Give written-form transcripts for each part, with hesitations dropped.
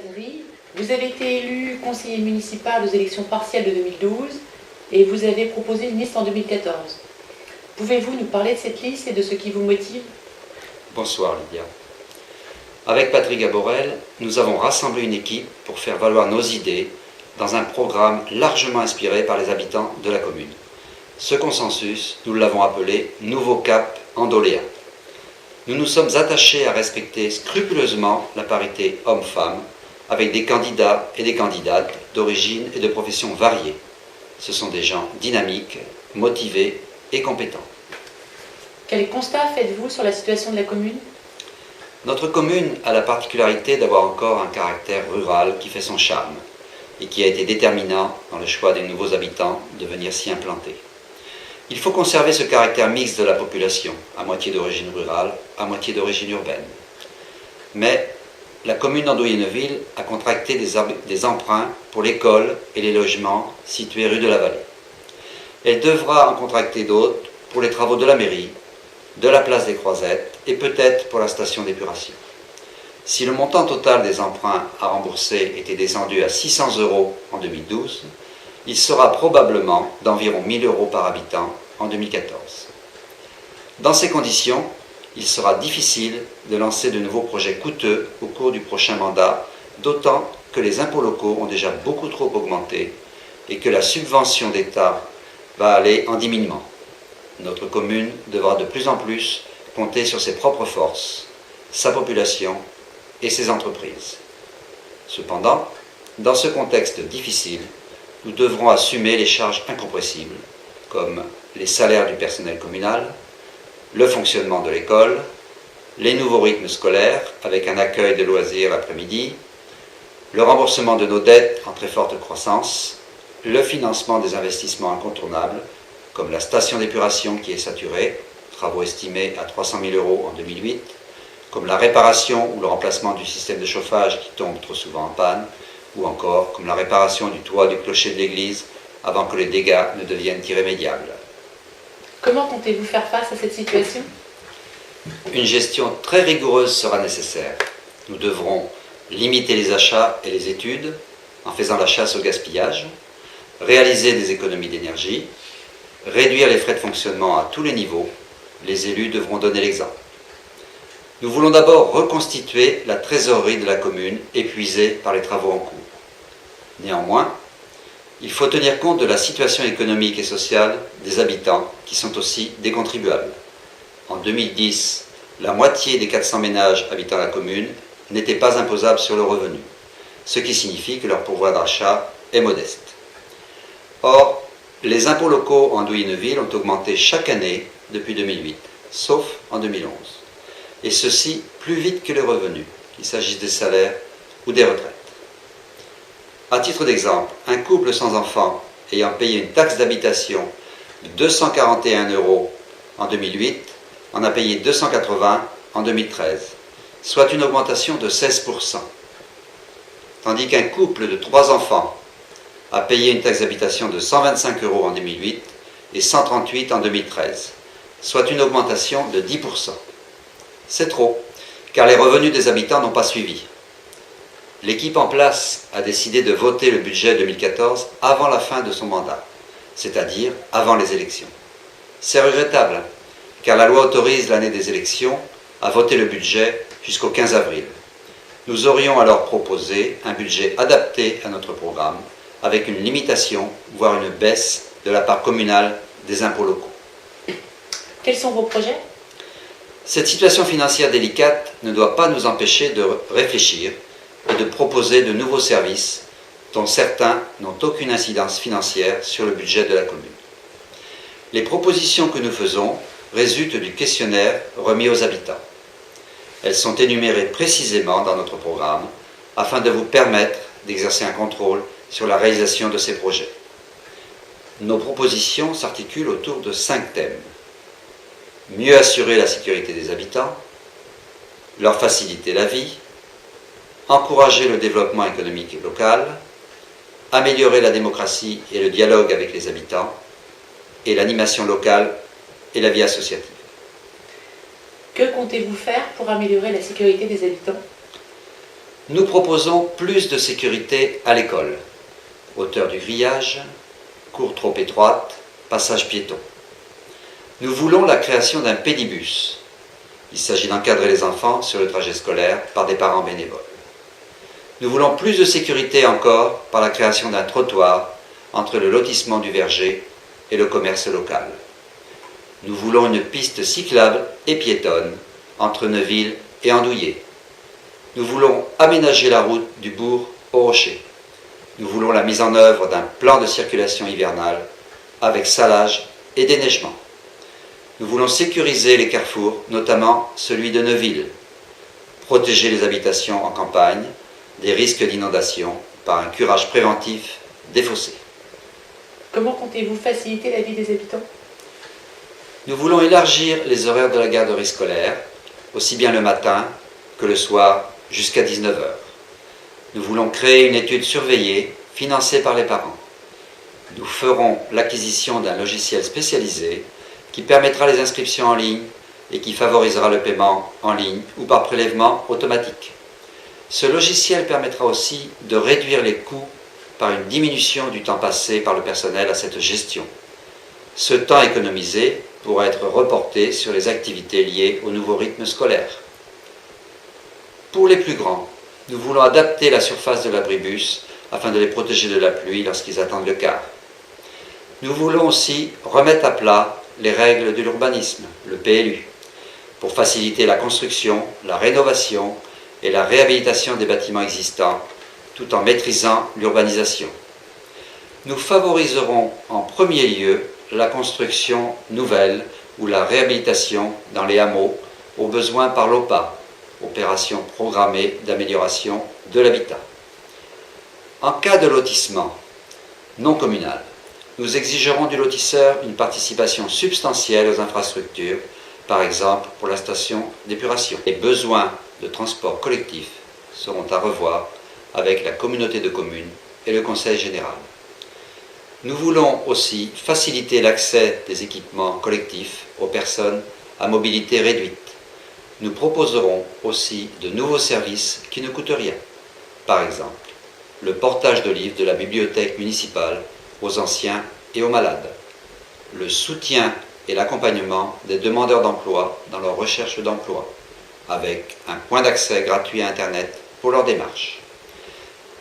Chazri. Vous avez été élu conseiller municipal aux élections partielles de 2012 et vous avez proposé une liste en 2014. Pouvez-vous nous parler de cette liste et de ce qui vous motive? Bonsoir Lydia. Avec Patrick Gaborel, nous avons rassemblé une équipe pour faire valoir nos idées dans un programme largement inspiré par les habitants de la commune. Ce consensus, nous l'avons appelé « Nouveau Cap Andoléa ». Nous nous sommes attachés à respecter scrupuleusement la parité homme-femme avec des candidats et des candidates d'origine et de professions variées. Ce sont des gens dynamiques, motivés et compétents. Quel constat faites-vous sur la situation de la commune? Notre commune a la particularité d'avoir encore un caractère rural qui fait son charme et qui a été déterminant dans le choix des nouveaux habitants de venir s'y implanter. Il faut conserver ce caractère mixte de la population, à moitié d'origine rurale, à moitié d'origine urbaine. Mais la commune d'Andouillé-Neuville a contracté des emprunts pour l'école et les logements situés rue de la Vallée. Elle devra en contracter d'autres pour les travaux de la mairie, de la place des Croisettes et peut-être pour la station d'épuration. Si le montant total des emprunts à rembourser était descendu à 600 € en 2012, il sera probablement d'environ 1 000 € par habitant en 2014. Dans ces conditions, il sera difficile de lancer de nouveaux projets coûteux au cours du prochain mandat, d'autant que les impôts locaux ont déjà beaucoup trop augmenté et que la subvention d'État va aller en diminuant. Notre commune devra de plus en plus compter sur ses propres forces, sa population et ses entreprises. Cependant, dans ce contexte difficile, nous devrons assumer les charges incompressibles, comme les salaires du personnel communal, le fonctionnement de l'école, les nouveaux rythmes scolaires avec un accueil de loisirs l'après-midi, le remboursement de nos dettes en très forte croissance, le financement des investissements incontournables, comme la station d'épuration qui est saturée, travaux estimés à 300 000 € en 2008, comme la réparation ou le remplacement du système de chauffage qui tombe trop souvent en panne, ou encore comme la réparation du toit du clocher de l'église avant que les dégâts ne deviennent irrémédiables. Comment comptez-vous faire face à cette situation? Une gestion très rigoureuse sera nécessaire. Nous devrons limiter les achats et les études en faisant la chasse au gaspillage, réaliser des économies d'énergie, réduire les frais de fonctionnement à tous les niveaux. Les élus devront donner l'exemple. Nous voulons d'abord reconstituer la trésorerie de la commune épuisée par les travaux en cours. Néanmoins, il faut tenir compte de la situation économique et sociale des habitants qui sont aussi des contribuables. En 2010, la moitié des 400 ménages habitant la commune n'étaient pas imposables sur le revenu, ce qui signifie que leur pouvoir d'achat est modeste. Or, les impôts locaux en Andouillé-Neuville ont augmenté chaque année depuis 2008, sauf en 2011. Et ceci plus vite que les revenus, qu'il s'agisse des salaires ou des retraites. À titre d'exemple, un couple sans enfant ayant payé une taxe d'habitation de 241 € en 2008 en a payé 280 en 2013, soit une augmentation de 16%. Tandis qu'un couple de 3 enfants a payé une taxe d'habitation de 125 € en 2008 et 138 en 2013, soit une augmentation de 10%. C'est trop, car les revenus des habitants n'ont pas suivi. L'équipe en place a décidé de voter le budget 2014 avant la fin de son mandat, c'est-à-dire avant les élections. C'est regrettable, car la loi autorise l'année des élections à voter le budget jusqu'au 15 avril. Nous aurions alors proposé un budget adapté à notre programme, avec une limitation, voire une baisse de la part communale des impôts locaux. Quels sont vos projets? Cette situation financière délicate ne doit pas nous empêcher de réfléchir et de proposer de nouveaux services dont certains n'ont aucune incidence financière sur le budget de la commune. Les propositions que nous faisons résultent du questionnaire remis aux habitants. Elles sont énumérées précisément dans notre programme afin de vous permettre d'exercer un contrôle sur la réalisation de ces projets. Nos propositions s'articulent autour de 5 thèmes. Mieux assurer la sécurité des habitants, leur faciliter la vie, encourager le développement économique local, améliorer la démocratie et le dialogue avec les habitants, et l'animation locale et la vie associative. Que comptez-vous faire pour améliorer la sécurité des habitants? Nous proposons plus de sécurité à l'école. Hauteur du grillage, cour trop étroite, passage piéton. Nous voulons la création d'un pédibus. Il s'agit d'encadrer les enfants sur le trajet scolaire par des parents bénévoles. Nous voulons plus de sécurité encore par la création d'un trottoir entre le lotissement du Verger et le commerce local. Nous voulons une piste cyclable et piétonne entre Neuville et Andouillé. Nous voulons aménager la route du bourg au Rocher. Nous voulons la mise en œuvre d'un plan de circulation hivernale avec salage et déneigement. Nous voulons sécuriser les carrefours, notamment celui de Neuville, protéger les habitations en campagne des risques d'inondation par un curage préventif des fossés. Comment comptez-vous faciliter la vie des habitants? Nous voulons élargir les horaires de la garderie scolaire, aussi bien le matin que le soir, jusqu'à 19 h. Nous voulons créer une étude surveillée, financée par les parents. Nous ferons l'acquisition d'un logiciel spécialisé qui permettra les inscriptions en ligne et qui favorisera le paiement en ligne ou par prélèvement automatique. Ce logiciel permettra aussi de réduire les coûts par une diminution du temps passé par le personnel à cette gestion. Ce temps économisé pourra être reporté sur les activités liées au nouveau rythme scolaire. Pour les plus grands, nous voulons adapter la surface de l'abribus afin de les protéger de la pluie lorsqu'ils attendent le car. Nous voulons aussi remettre à plat les règles de l'urbanisme, le PLU, pour faciliter la construction, la rénovation et la réhabilitation des bâtiments existants, tout en maîtrisant l'urbanisation. Nous favoriserons en premier lieu la construction nouvelle ou la réhabilitation dans les hameaux aux besoins par l'OPA, opération programmée d'amélioration de l'habitat. En cas de lotissement non communal, nous exigerons du lotisseur une participation substantielle aux infrastructures, par exemple pour la station d'épuration. Les besoins de transport collectif seront à revoir avec la communauté de communes et le conseil général. Nous voulons aussi faciliter l'accès des équipements collectifs aux personnes à mobilité réduite. Nous proposerons aussi de nouveaux services qui ne coûtent rien. Par exemple, le portage de livres de la bibliothèque municipale aux anciens et aux malades, le soutien et l'accompagnement des demandeurs d'emploi dans leur recherche d'emploi, avec un point d'accès gratuit à Internet pour leur démarche.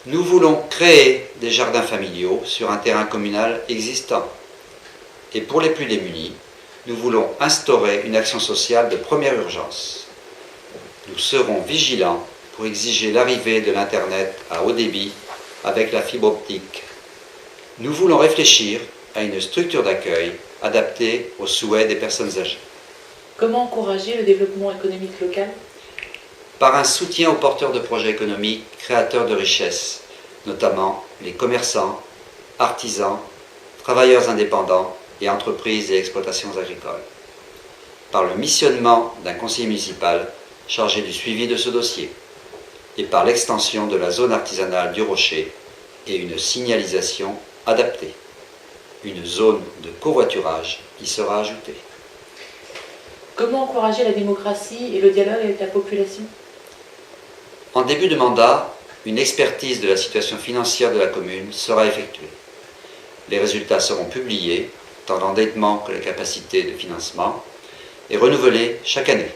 Nous voulons créer des jardins familiaux sur un terrain communal existant. Et pour les plus démunis, nous voulons instaurer une action sociale de première urgence. Nous serons vigilants pour exiger l'arrivée de l'Internet à haut débit avec la fibre optique. Nous voulons réfléchir à une structure d'accueil adaptée aux souhaits des personnes âgées. Comment encourager le développement économique local? Par un soutien aux porteurs de projets économiques créateurs de richesses, notamment les commerçants, artisans, travailleurs indépendants et entreprises et exploitations agricoles. Par le missionnement d'un conseiller municipal chargé du suivi de ce dossier et par l'extension de la zone artisanale du Rocher et une signalisation adaptée. Une zone de covoiturage qui sera ajoutée. Comment encourager la démocratie et le dialogue avec la population? En début de mandat, une expertise de la situation financière de la commune sera effectuée. Les résultats seront publiés, tant l'endettement que la capacité de financement, et renouvelés chaque année.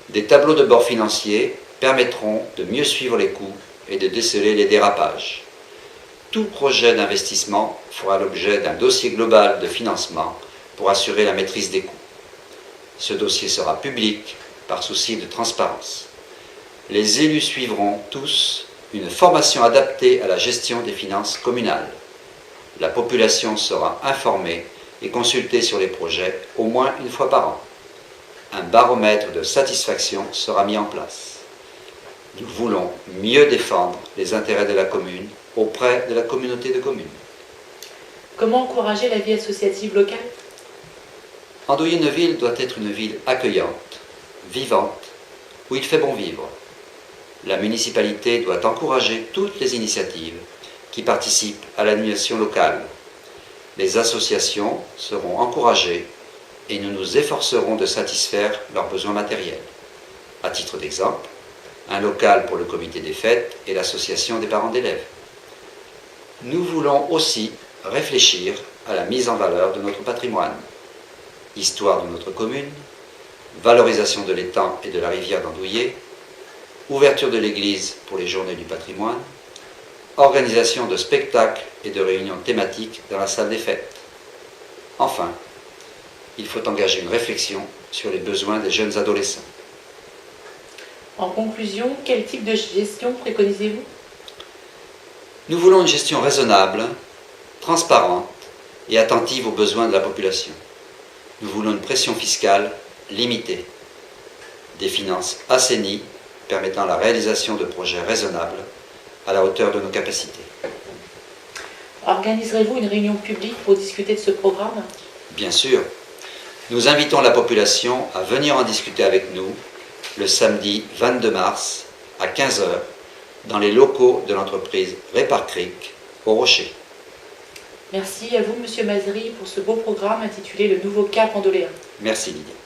Des tableaux de bord financiers permettront de mieux suivre les coûts et de déceler les dérapages. Tout projet d'investissement fera l'objet d'un dossier global de financement pour assurer la maîtrise des coûts. Ce dossier sera public par souci de transparence. Les élus suivront tous une formation adaptée à la gestion des finances communales. La population sera informée et consultée sur les projets au moins une fois par an. Un baromètre de satisfaction sera mis en place. Nous voulons mieux défendre les intérêts de la commune auprès de la communauté de communes. Comment encourager la vie associative locale? Andouillé-Neuville doit être une ville accueillante, vivante, où il fait bon vivre. La municipalité doit encourager toutes les initiatives qui participent à l'animation locale. Les associations seront encouragées et nous nous efforcerons de satisfaire leurs besoins matériels. À titre d'exemple, un local pour le comité des fêtes et l'association des parents d'élèves. Nous voulons aussi réfléchir à la mise en valeur de notre patrimoine, histoire de notre commune, valorisation de l'étang et de la rivière d'Andouillé, ouverture de l'église pour les journées du patrimoine, organisation de spectacles et de réunions thématiques dans la salle des fêtes. Enfin, il faut engager une réflexion sur les besoins des jeunes adolescents. En conclusion, quel type de gestion préconisez-vous? Nous voulons une gestion raisonnable, transparente et attentive aux besoins de la population. Nous voulons une pression fiscale limitée, des finances assainies permettant la réalisation de projets raisonnables à la hauteur de nos capacités. Organiserez-vous une réunion publique pour discuter de ce programme? Bien sûr, nous invitons la population à venir en discuter avec nous le samedi 22 mars à 15 h dans les locaux de l'entreprise Répar Creek au Rocher. Merci à vous, Monsieur Mazri, pour ce beau programme intitulé Le Nouveau Cap Andoléen. Merci Lydia.